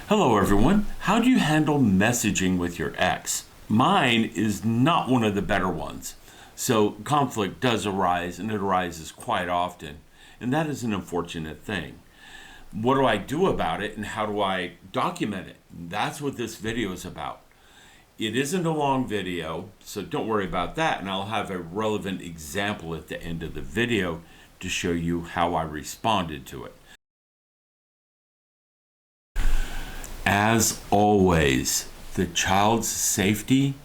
Hello everyone. How do you handle messaging with your ex? Mine is not one of the better ones. So conflict does arise, and it arises quite often. And that is an unfortunate thing. What do I do about it, and how do I document it? That's what this video is about. It isn't a long video, so don't worry about that. And I'll have a relevant example at the end of the video to show you how I responded to it. As always, the child's safety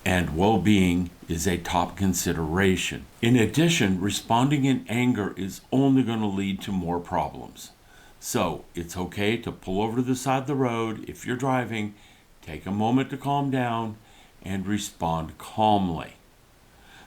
and well-being is a top consideration. In addition, responding in anger is only going to lead to more problems. So it's okay to pull over to the side of the road if you're driving, take a moment to calm down, and respond calmly.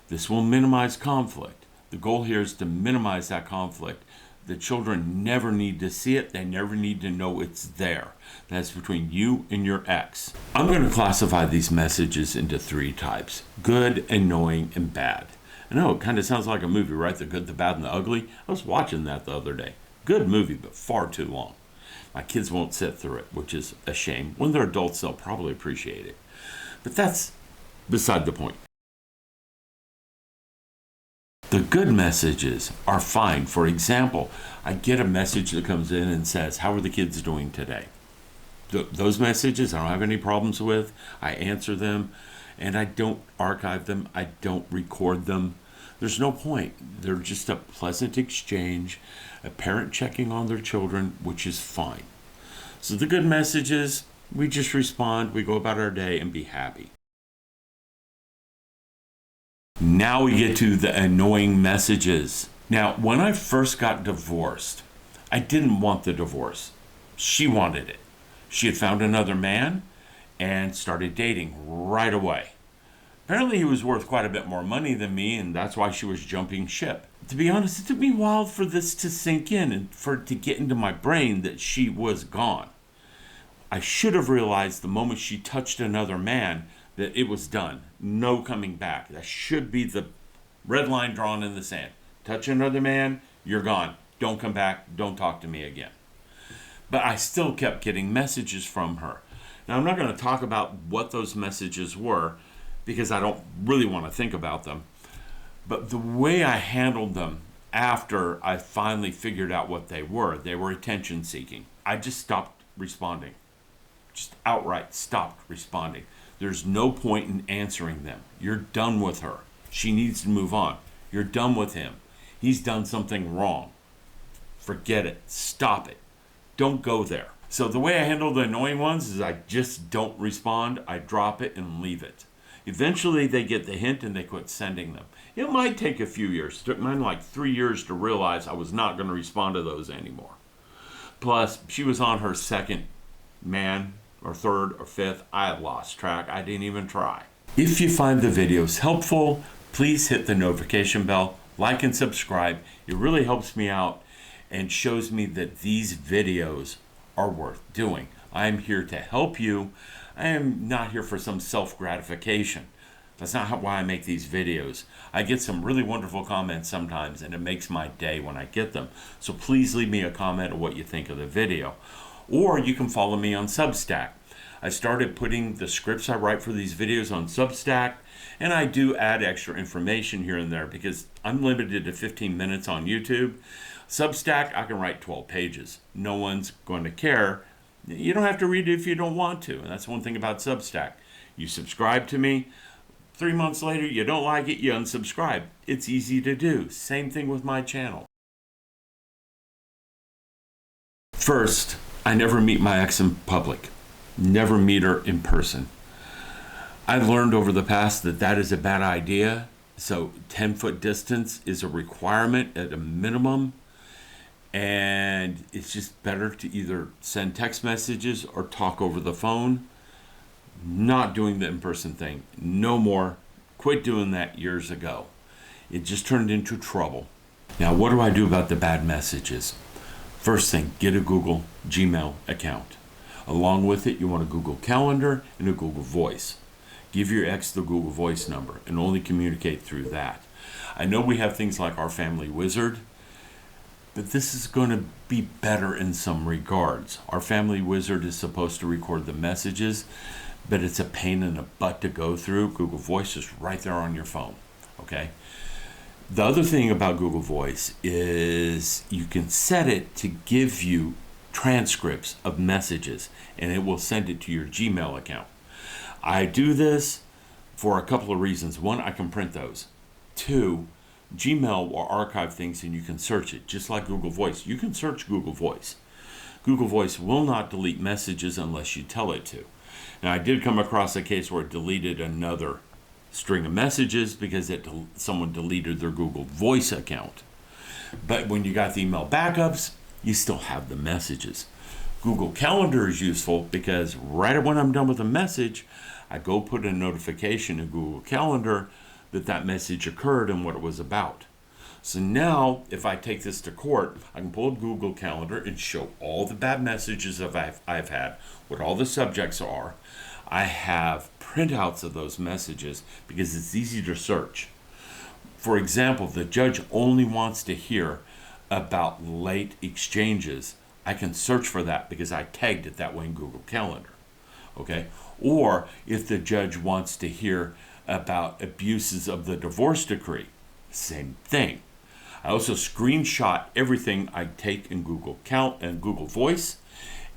This will minimize conflict. The goal here is to minimize that conflict. The children never need to see it. They never need to know it's there. That's between you and your ex. I'm going to classify these messages into 3 types: good, annoying, and bad. I know it kind of sounds like a movie, right? The good, the bad, and the ugly. I was watching that the other day. Good movie, but far too long. My kids won't sit through it, which is a shame. When they're adults, they'll probably appreciate it. But that's beside the point. The good messages are fine. For example, I get a message that comes in and says, "How are the kids doing today?" Those messages I don't have any problems with. I answer them, and I don't archive them. I don't record them. There's no point. They're just a pleasant exchange, a parent checking on their children, which is fine. So the good messages, we just respond, we go about our day and be happy. Now we get to the annoying messages. Now, when I first got divorced, I didn't want the divorce. She wanted it. She had found another man and started dating right away. Apparently he was worth quite a bit more money than me, and that's why she was jumping ship. To be honest, it took me a while for this to sink in and for it to get into my brain that she was gone. I should have realized the moment she touched another man that it was done. No coming back. That should be the red line drawn in the sand. Touch another man, you're gone. Don't come back. Don't talk to me again. But I still kept getting messages from her. Now, I'm not going to talk about what those messages were because I don't really want to think about them. But the way I handled them after I finally figured out what they were attention seeking. I just stopped responding. Just outright stopped responding. There's no point in answering them. You're done with her. She needs to move on. You're done with him. He's done something wrong. Forget it. Stop it. Don't go there. So the way I handle the annoying ones is I just don't respond. I drop it and leave it. Eventually they get the hint and they quit sending them. It might take a few years. It took mine like 3 years to realize I was not going to respond to those anymore. Plus, she was on her second man, or third or fifth. I had lost track. I didn't even try. If you find the videos helpful, please hit the notification bell, like and subscribe. It really helps me out and shows me that these videos are worth doing. I am here to help you. I am not here for some self-gratification. That's not why I make these videos. I get some really wonderful comments sometimes, and it makes my day when I get them. So please leave me a comment of what you think of the video. Or you can follow me on Substack. I started putting the scripts I write for these videos on Substack, and I do add extra information here and there because I'm limited to 15 minutes on YouTube. Substack, I can write 12 pages. No one's going to care. You don't have to read it if you don't want to, and that's one thing about Substack. You subscribe to me, 3 months later, you don't like it, you unsubscribe. It's easy to do. Same thing with my channel. First, I never meet my ex in public. Never meet her in person. I learned over the past that that is a bad idea. So 10-foot distance is a requirement at a minimum. And it's just better to either send text messages or talk over the phone. Not doing the in-person thing. No more. Quit doing that years ago. It just turned into trouble. Now, what do I do about the bad messages? First thing, get a Google Gmail account. Along with it, you want a Google Calendar and a Google Voice. Give your ex the Google Voice number and only communicate through that. I know we have things like our Family Wizard. But this is going to be better in some regards. Our family wizard is supposed to record the messages, but it's a pain in the butt to go through. Google Voice is right there on your phone. Okay. The other thing about Google Voice is you can set it to give you transcripts of messages and it will send it to your Gmail account. I do this for a couple of reasons. One, I can print those. Two, Gmail will archive things and you can search it, just like Google Voice. You can search Google Voice. Google Voice will not delete messages unless you tell it to. Now, I did come across a case where it deleted another string of messages because someone deleted their Google Voice account. But when you got the email backups, you still have the messages. Google Calendar is useful because right when I'm done with a message, I go put a notification in Google Calendar that that message occurred and what it was about. So now, if I take this to court, I can pull Google Calendar and show all the bad messages I've had, what all the subjects are. I have printouts of those messages because it's easy to search. For example, if the judge only wants to hear about late exchanges, I can search for that because I tagged it that way in Google Calendar. Okay? Or if the judge wants to hear about abuses of the divorce decree, same thing. I also screenshot everything I take in Google Voice,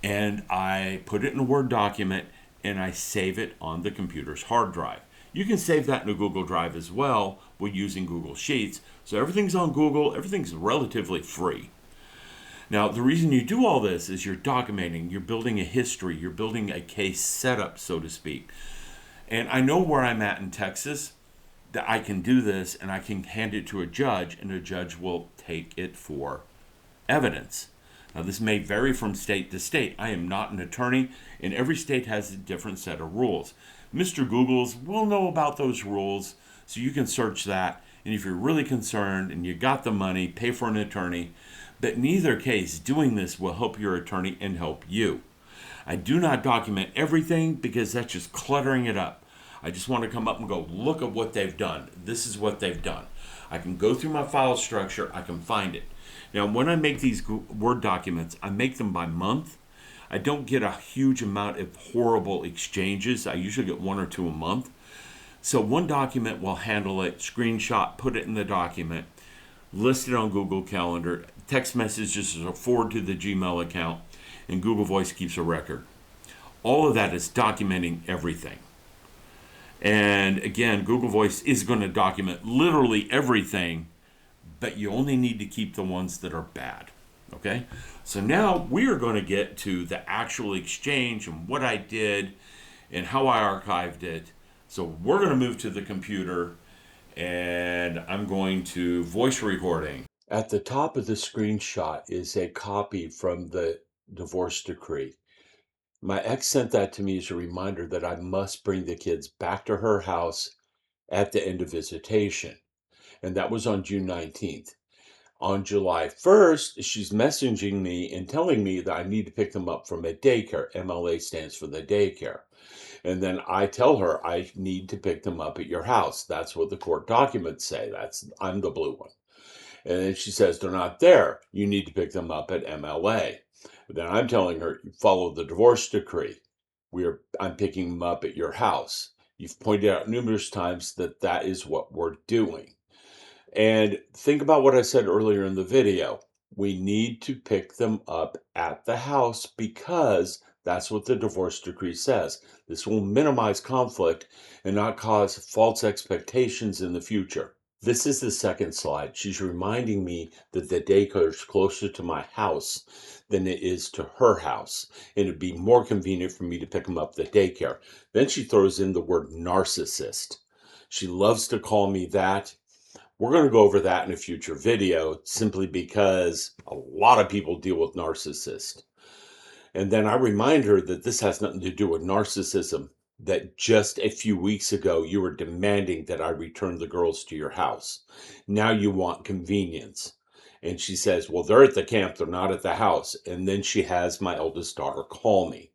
and I put it in a Word document and I save it on the computer's hard drive. You can save that in a Google Drive as well with using Google Sheets. So everything's on Google, everything's relatively free. Now, the reason you do all this is you're documenting, you're building a history, you're building a case setup, so to speak. And I know where I'm at in Texas, that I can do this and I can hand it to a judge and a judge will take it for evidence. Now, this may vary from state to state. I am not an attorney, and every state has a different set of rules. Mr. Googles will know about those rules, so you can search that. And if you're really concerned and you got the money, pay for an attorney. But in either case, doing this will help your attorney and help you. I do not document everything because that's just cluttering it up. I just want to come up and go, look at what they've done. This is what they've done. I can go through my file structure. I can find it. Now, when I make these Word documents, I make them by month. I don't get a huge amount of horrible exchanges. I usually get one or two a month. So one document will handle it, screenshot, put it in the document, list it on Google Calendar, text messages are forwarded to the Gmail account, and Google Voice keeps a record. All of that is documenting everything. And again, Google Voice is going to document literally everything, but you only need to keep the ones that are bad. Okay? So now we are going to get to the actual exchange and what I did and how I archived it. So we're going to move to the computer and I'm going to voice recording. At the top of the screenshot is a copy from the divorce decree. My ex sent that to me as a reminder that I must bring the kids back to her house at the end of visitation. And that was on June 19th. On July 1st, she's messaging me and telling me that I need to pick them up from a daycare. MLA stands for the daycare. And then I tell her I need to pick them up at your house. That's what the court documents say. I'm the blue one. And then she says, they're not there. You need to pick them up at MLA. Then I'm telling her, follow the divorce decree. I'm picking them up at your house. You've pointed out numerous times that that is what we're doing. And think about what I said earlier in the video. We need to pick them up at the house because that's what the divorce decree says. This will minimize conflict and not cause false expectations in the future. This is the second slide. She's reminding me that the daycare is closer to my house than it is to her house, and it'd be more convenient for me to pick them up at the daycare. Then she throws in the word narcissist. She loves to call me that. We're going to go over that in a future video simply because a lot of people deal with narcissists. And then I remind her that this has nothing to do with narcissism, that just a few weeks ago you were demanding that I return the girls to your house. Now you want convenience. And she says, well, they're at the camp, they're not at the house. And then she has my eldest daughter call me,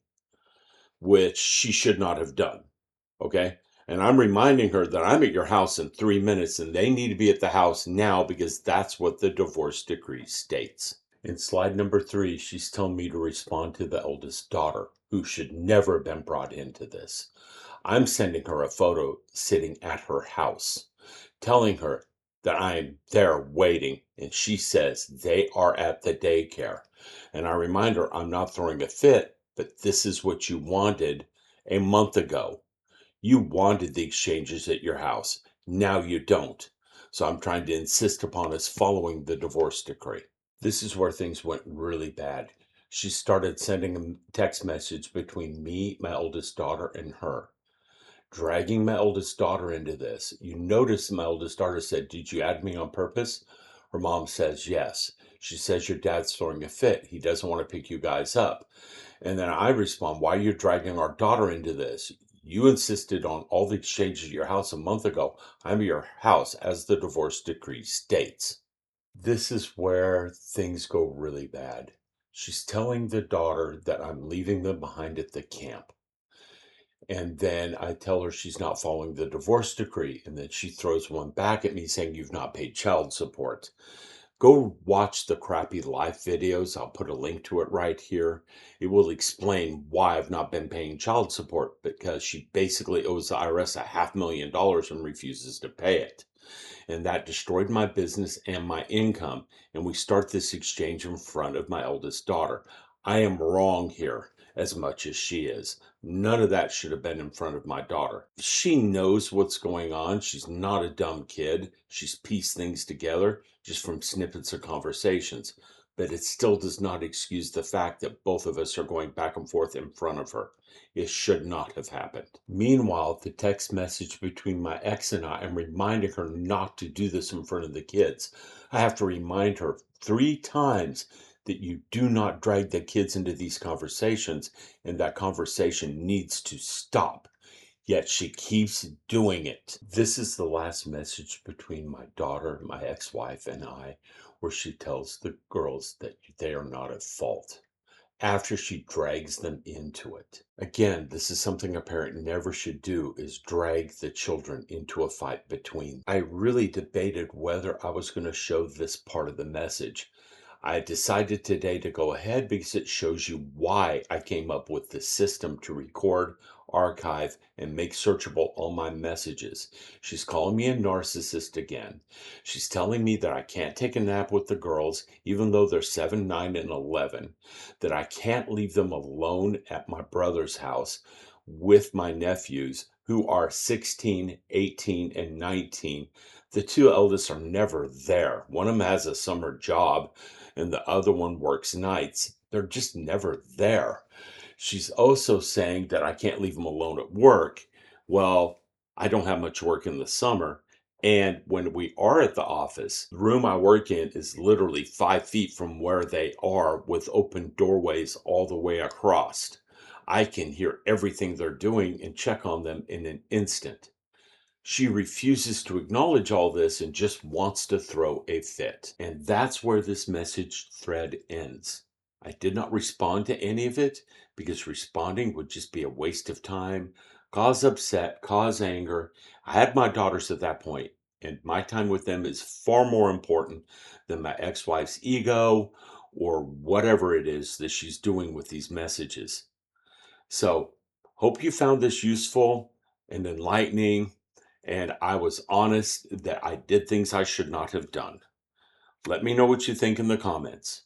which she should not have done. Okay? And I'm reminding her that I'm at your house in 3 minutes and they need to be at the house now because that's what the divorce decree states. In slide number 3, she's telling me to respond to the eldest daughter, who should never have been brought into this. I'm sending her a photo sitting at her house, telling her that I'm there waiting, and she says they are at the daycare. And I remind her I'm not throwing a fit, but this is what you wanted a month ago. You wanted the exchanges at your house. Now you don't. So I'm trying to insist upon us following the divorce decree. This is where things went really bad. She started sending a text message between me, my oldest daughter, and her, dragging my oldest daughter into this. You notice my oldest daughter said, "Did you add me on purpose?" Her mom says, "Yes." She says, "Your dad's throwing a fit. He doesn't want to pick you guys up." And then I respond, "Why are you dragging our daughter into this? You insisted on all the exchanges at your house a month ago. I'm at your house as the divorce decree states." This is where things go really bad. She's telling the daughter that I'm leaving them behind at the camp. And then I tell her she's not following the divorce decree. And then she throws one back at me saying, "You've not paid child support." Go watch the crappy life videos. I'll put a link to it right here. It will explain why I've not been paying child support, because she basically owes the IRS $500,000 and refuses to pay it. And that destroyed my business and my income. And we start this exchange in front of my eldest daughter. I am wrong here as much as she is. None of that should have been in front of my daughter. She knows what's going on. She's not a dumb kid. She's pieced things together just from snippets of conversations. But it still does not excuse the fact that both of us are going back and forth in front of her. It should not have happened. Meanwhile, the text message between my ex and I'm reminding her not to do this in front of the kids. I have to remind her 3 times that you do not drag the kids into these conversations, and that conversation needs to stop. Yet she keeps doing it. This is the last message between my daughter, my ex-wife, and I, where she tells the girls that they are not at fault after she drags them into it. Again, this is something a parent never should do, is drag the children into a fight between. I really debated whether I was going to show this part of the message. I decided today to go ahead because it shows you why I came up with this system to record, archive, and make searchable all my messages. She's calling me a narcissist again. She's telling me that I can't take a nap with the girls, even though they're 7, 9, and 11, that I can't leave them alone at my brother's house with my nephews, who are 16, 18, and 19. The 2 eldest are never there. One of them has a summer job and the other one works nights. They're just never there. She's also saying that I can't leave them alone at work. Well, I don't have much work in the summer. And when we are at the office, the room I work in is literally 5 feet from where they are, with open doorways all the way across. I can hear everything they're doing and check on them in an instant. She refuses to acknowledge all this and just wants to throw a fit. And that's where this message thread ends. I did not respond to any of it because responding would just be a waste of time, cause upset, cause anger. I had my daughters at that point, and my time with them is far more important than my ex-wife's ego or whatever it is that she's doing with these messages. So, hope you found this useful and enlightening, and I was honest that I did things I should not have done. Let me know what you think in the comments.